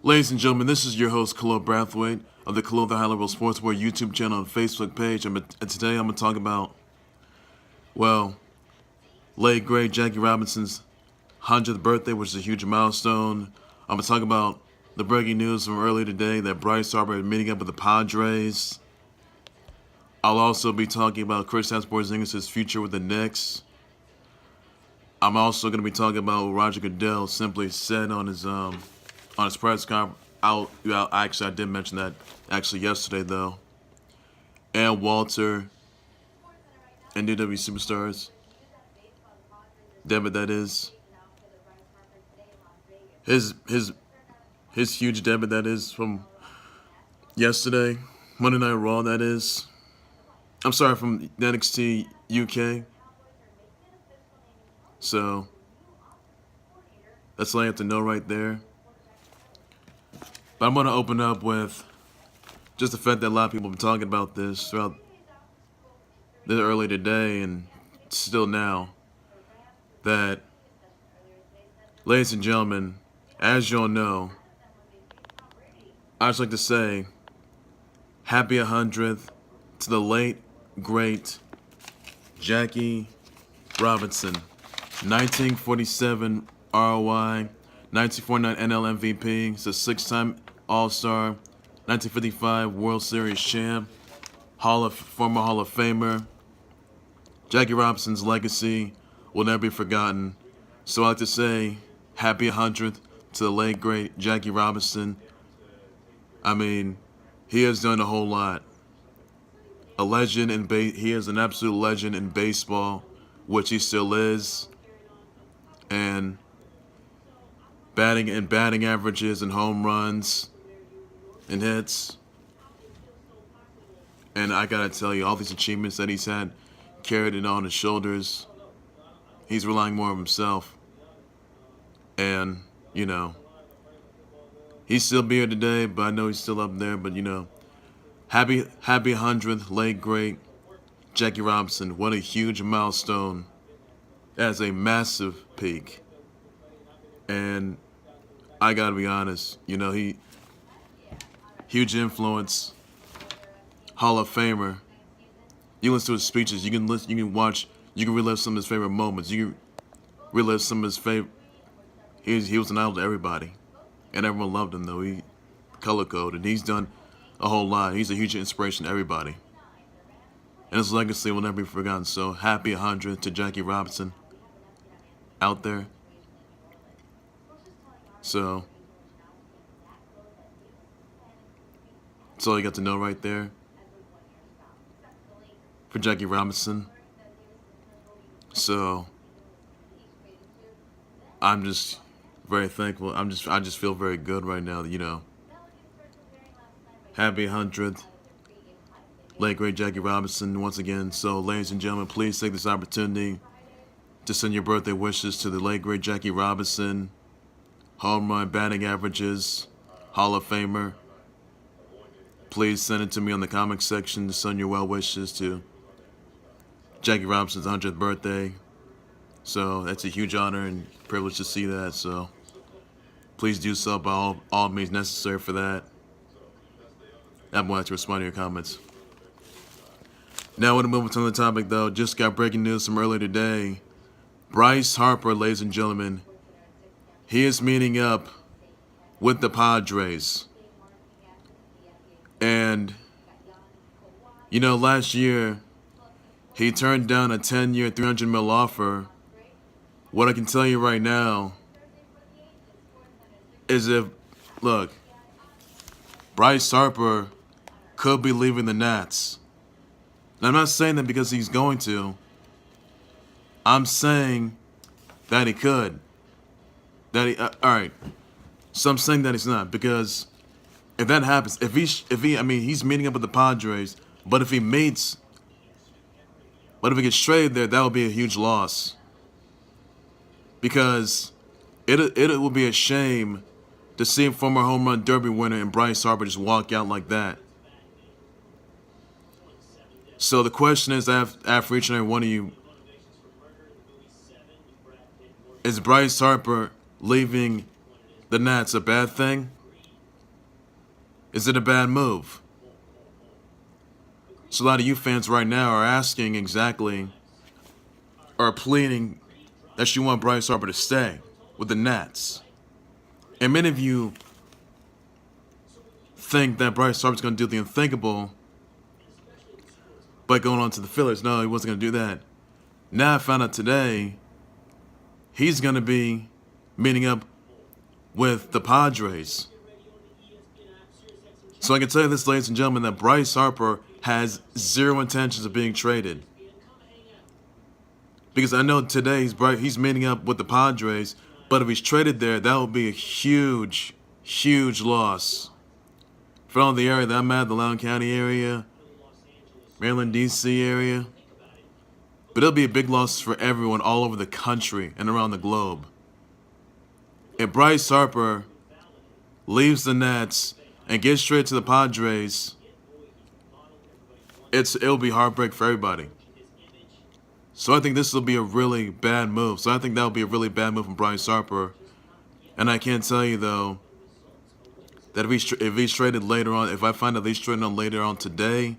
Ladies and gentlemen, this is your host, Khalil Brathwaite of the Khalil the High Level Sportswear YouTube channel and Facebook page. And today I'm going to talk about, well, late great Jackie Robinson's 100th birthday, which is a huge milestone. I'm going to talk about the breaking news from earlier today that Bryce Harper is meeting up with the Padres. I'll also be talking about Kristaps Porzingis' future with the Knicks. I'm also going to be talking about what Roger Goodell simply said on his press conference. Actually, I did mention that actually yesterday though. And Walter and WWE Superstars debut, that is his huge debut, that is from yesterday, Monday Night Raw, that is. I'm sorry, from NXT UK. So that's all I have to know right there. But I'm going to open up with just the fact that a lot of people have been talking about this throughout the early today and still now. That, ladies and gentlemen, as you all know, I'd just like to say happy 100th to the late, great Jackie Robinson. 1947 ROI, 1949 NL MVP, he's a 6-time All-Star, 1955 World Series champ, former Hall of Famer. Jackie Robinson's legacy will never be forgotten. So I'd like to say happy 100th to the late great Jackie Robinson. I mean, he has done a whole lot. A legend in he is an absolute legend in baseball, which he still is. And batting averages and home runs and hits. And I gotta tell you, all these achievements that he's had, carried it on his shoulders. He's relying more on himself. And, you know, he's still here today, but I know he's still up there. But, you know, happy 100th, late great Jackie Robinson. What a huge milestone. That's a massive peak. And I gotta be honest, you know, huge influence, Hall of Famer. You listen to his speeches, you can relive some of his favorite moments. You can relive some of his favorite. He was an idol to everybody, and everyone loved him though. He color coded. He's done a whole lot. He's a huge inspiration to everybody, and his legacy will never be forgotten. So happy 100 to Jackie Robinson out there. So that's all you got to know right there for Jackie Robinson. So I'm just very thankful. I just feel very good right now. You know, happy 100th, late great Jackie Robinson once again. So, ladies and gentlemen, please take this opportunity to send your birthday wishes to the late great Jackie Robinson. Home run, batting averages, Hall of Famer. Please send it to me on the comment section to send your well wishes to Jackie Robinson's 100th birthday. So that's a huge honor and privilege to see that. So please do so by all means necessary for that. I'm going to respond to your comments. Now I want to move on to another topic though. Just got breaking news from earlier today. Bryce Harper, ladies and gentlemen, he is meeting up with the Padres. And, you know, last year, he turned down a 10-year, $300 million offer. What I can tell you right now is look, Bryce Harper could be leaving the Nats. And I'm not saying that because he's going to. I'm saying that he could. All right. So I'm saying that he's not, because if that happens, I mean, he's meeting up with the Padres, but if he gets traded there, that would be a huge loss. Because it would be a shame to see a former home run derby winner and Bryce Harper just walk out like that. So the question is, after each and every one of you, is Bryce Harper leaving the Nats a bad thing? Is it a bad move? So a lot of you fans right now are asking exactly, or pleading that you want Bryce Harper to stay with the Nets. And many of you think that Bryce Harper's going to do the unthinkable by going on to the Phillies. No, he wasn't going to do that. Now I found out today he's going to be meeting up with the Padres. So I can tell you this, ladies and gentlemen, that Bryce Harper has zero intentions of being traded. Because I know today he's meeting up with the Padres, but if he's traded there, that would be a huge, huge loss for all the area that I'm at, the Loudoun County area, Maryland, D.C. area. But it'll be a big loss for everyone all over the country and around the globe. If Bryce Harper leaves the Nets and gets straight to the Padres, it'll be heartbreak for everybody. So I think this will be a really bad move. So I think that will be a really bad move from Bryce Harper. And I can tell you, though, that if he's traded later on, if I find out he's traded on later on today,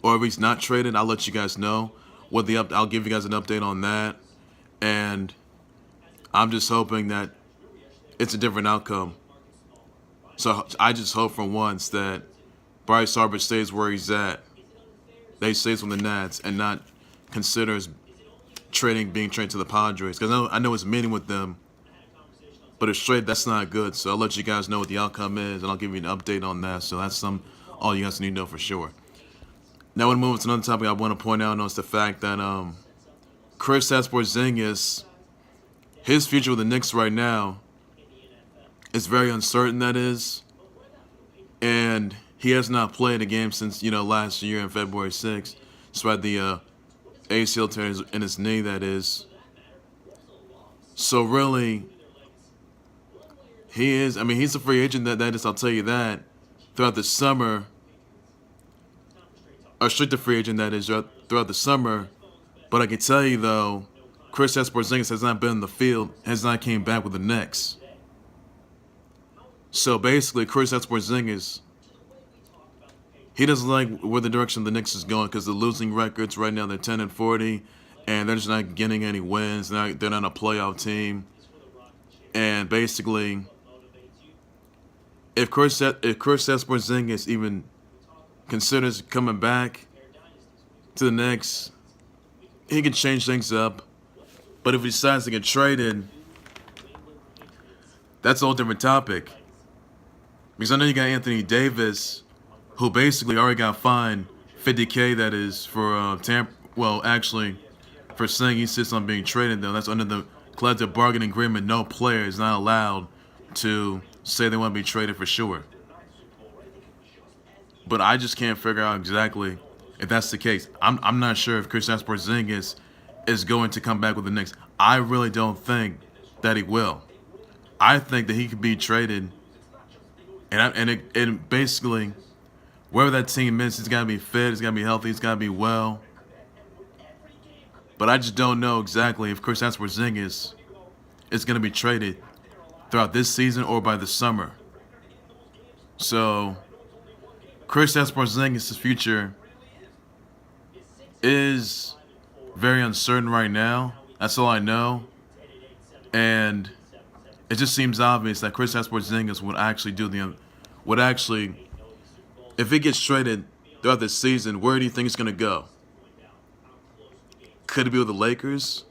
or if he's not traded, I'll let you guys know. I'll give you guys an update on that. And I'm just hoping that it's a different outcome. So I just hope for once that Bryce Harper stays where he's at. That he stays with the Nets and not considers being traded to the Padres. Because I know he's meeting with them, but it's straight, that's not good. So I'll let you guys know what the outcome is, and I'll give you an update on that. So that's all you guys need to know for sure. Now, I want to move on to another topic I want to point out, and it's the fact that Kristaps Porzingis, his future with the Knicks right now is very uncertain, that is. And he has not played a game since, last year on February 6th, despite the ACL tear in his knee, that is. So really, he's a free agent, that is, I'll tell you that, throughout the summer. A restricted free agent, that is, throughout the summer. But I can tell you, though, Kristaps Porzingis has not been in the field, has not came back with the Knicks. So basically, Kristaps Porzingis, he doesn't like where the direction the Knicks is going because the losing records right now, they're 10-40, and they're just not getting any wins. They're not a playoff team. And basically, if Kristaps Porzingis even considers coming back to the Knicks, he can change things up. But if he decides to get traded, that's a whole different topic. Because I know you got Anthony Davis, who basically already got fined $50K, that is, for for saying he insists on being traded, though. That's under the collective bargaining agreement. No player is not allowed to say they want to be traded for sure. But I just can't figure out exactly if that's the case. I'm not sure if Kristaps Porzingis is going to come back with the Knicks. I really don't think that he will. I think that he could be traded, and basically, wherever that team is, he's got to be fit, he's got to be healthy, he's got to be well. But I just don't know exactly if Kristaps Porzingis is going to be traded throughout this season or by the summer. So Kristaps Porzingis' future is very uncertain right now. That's all I know. And it just seems obvious that Kristaps Porzingis would actually, if he gets traded throughout the season, where do you think it's going to go? Could it be with the Lakers?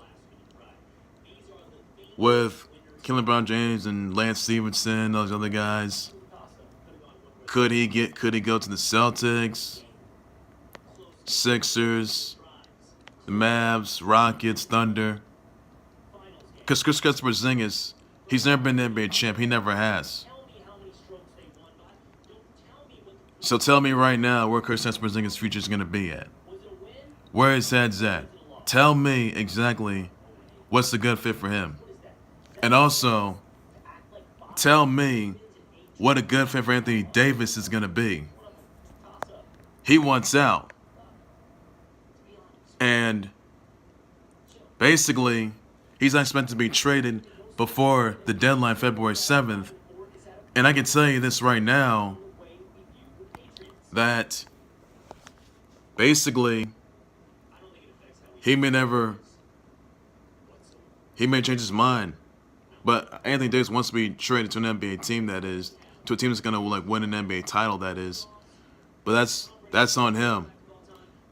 With LeBron James and Lance Stevenson, those other guys? Could he go to the Celtics, Sixers, the Mavs, Rockets, Thunder? Because Kristaps Porzingis, he's never been an NBA champ. He never has. So tell me right now where Kristaps Porzingis' future is going to be at. Where his head's at. Tell me exactly what's the good fit for him. And also, tell me what a good fit for Anthony Davis is going to be. He wants out. And basically, he's not expected to be traded before the deadline, February 7th. And I can tell you this right now, that basically he may change his mind. But Anthony Davis wants to be traded to an NBA team, that is, to a team that's gonna like win an NBA title, that is. But that's on him.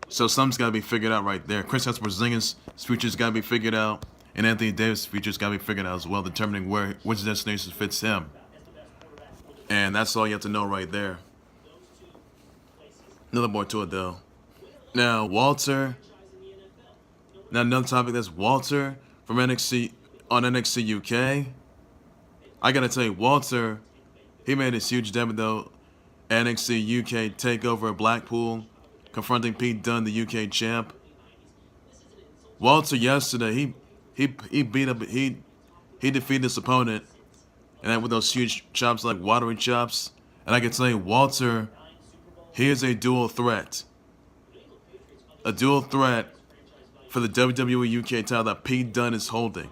So something's got to be figured out right there. Kristaps Porzingis' future's got to be figured out, and Anthony Davis' future's got to be figured out as well, determining which destination fits him. And that's all you have to know right there. Another more to it though. Now another topic, that's Walter from NXT on NXT UK. I gotta tell you, Walter, he made his huge debut though. NXT UK takeover at Blackpool, confronting Pete Dunne, the UK champ. Walter yesterday, he defeated his opponent, and that with those huge chops like watery chops. And I can tell you, Walter, he is a dual threat. A dual threat for the WWE UK title that Pete Dunne is holding.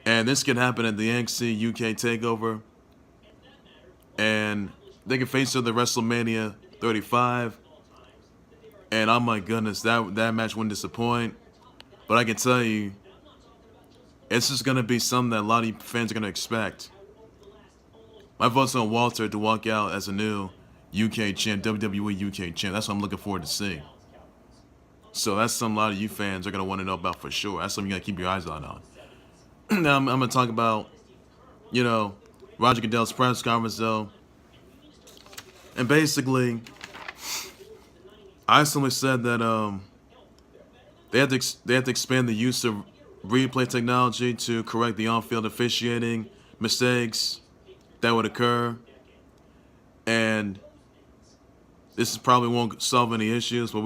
And this could happen at the NXT UK takeover. And they can face each other at WrestleMania 35. And oh my goodness, that match wouldn't disappoint. But I can tell you, it's just going to be something that a lot of you fans are going to expect. My vote's on Walter to walk out as a new UK champ, WWE UK champ. That's what I'm looking forward to seeing. So that's something a lot of you fans are going to want to know about for sure. That's something you got to keep your eyes on. Now I'm going to talk about, Roger Goodell's press conference though. And basically, I simply said that they have to expand the use of replay technology to correct the on-field officiating mistakes that would occur. And this probably won't solve any issues, but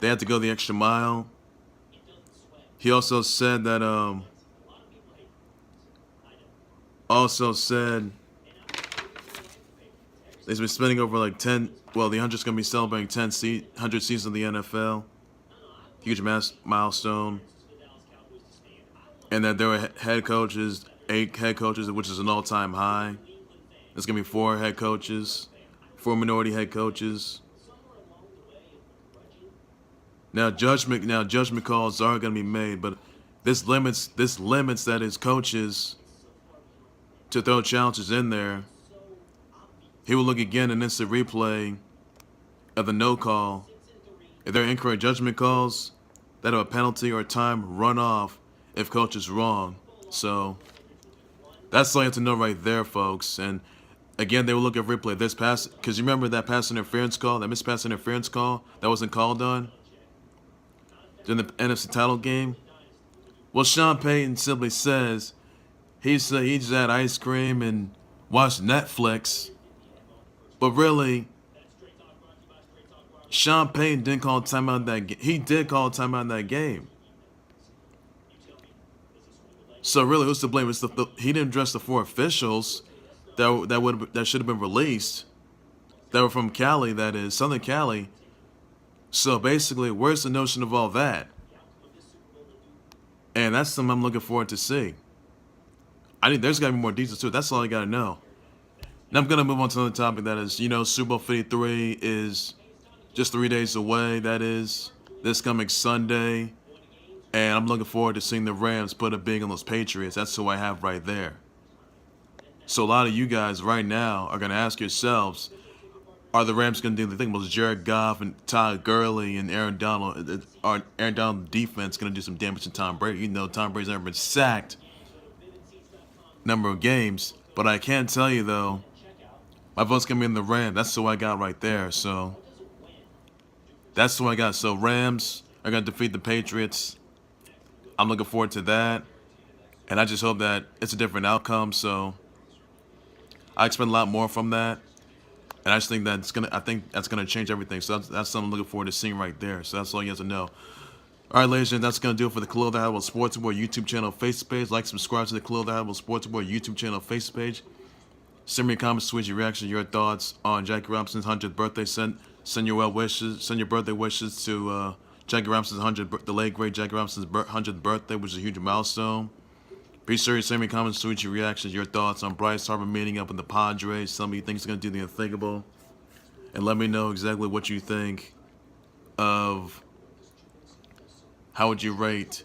they have to go the extra mile. He also said that they've been spending over like 10, well, the 100's going to be celebrating 100 seasons of the NFL. Huge milestone. And that there were 8 head coaches, which is an all-time high. There's going to be 4 head coaches, 4 minority head coaches. Now judgment calls are going to be made, but this limits that is coaches to throw challenges in there. He will look again an instant replay of the no call. If there are incorrect judgment calls, that have a penalty or a time run off if coach is wrong. So that's all you have to know right there, folks. And again, they will look at replay this pass, because you remember that pass interference call, that missed pass interference call that wasn't called on during the NFC title game. Well, Sean Payton simply says he just had ice cream and watched Netflix. But really, Sean Payton didn't call timeout that game. He did call timeout in that game. So really, who's to blame? He didn't address the 4 officials that should have been released. That were from Cali, that is Southern Cali. So basically, where's the notion of all that? And that's something I'm looking forward to see. There's got to be more details too. That's all I got to know. Now I'm going to move on to another topic, that is, Super Bowl 53 is just 3 days away. That is this coming Sunday. And I'm looking forward to seeing the Rams put a big on those Patriots. That's who I have right there. So a lot of you guys right now are going to ask yourselves, are the Rams going to do the thing? Was Jared Goff and Todd Gurley and Aaron Donald, are Aaron Donald defense going to do some damage to Tom Brady? Tom Brady's never been sacked number of games. But I can tell you, though, my vote's going to be in the Rams. That's who I got right there. So that's who I got. So Rams are going to defeat the Patriots. I'm looking forward to that. And I just hope that it's a different outcome. So I expect a lot more from that. And I just think that's gonna change everything. So that's something I'm looking forward to seeing right there. So that's all you have to know. All right, ladies and gentlemen, that's gonna do it for the Khalil the Hannibal Sports Report YouTube channel Facebook page. Like, subscribe to the Khalil the Hannibal Sports Report YouTube channel Facebook page. Send me your comments, tweets, your reactions, your thoughts on Jackie Robinson's 100th birthday. Send your well wishes. Send your birthday wishes to Jackie Robinson's the late great Jackie Robinson's 100th birthday, which is a huge milestone Be sure to send me comments, tweet your reactions, your thoughts on Bryce Harper meeting up with the Padres. Somebody thinks he's going to do the unthinkable. And let me know exactly what you think of how would you rate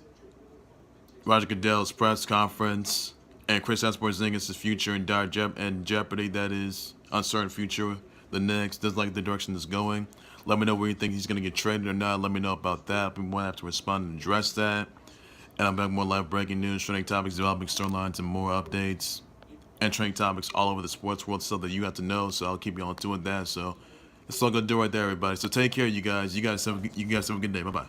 Roger Goodell's press conference and Kristaps Porzingis' future in dire jeopardy, that is, uncertain future. The Knicks doesn't like the direction it's going. Let me know where you think he's going to get traded or not. Let me know about that. I'll be more have to respond and address that. And I'm back with more live breaking news, trending topics, developing storylines, and more updates. And trending topics all over the sports world, stuff that you have to know. So I'll keep you on to with that. So that's all I'm going to do right there, everybody. So take care, you guys. You guys have a good day. Bye-bye.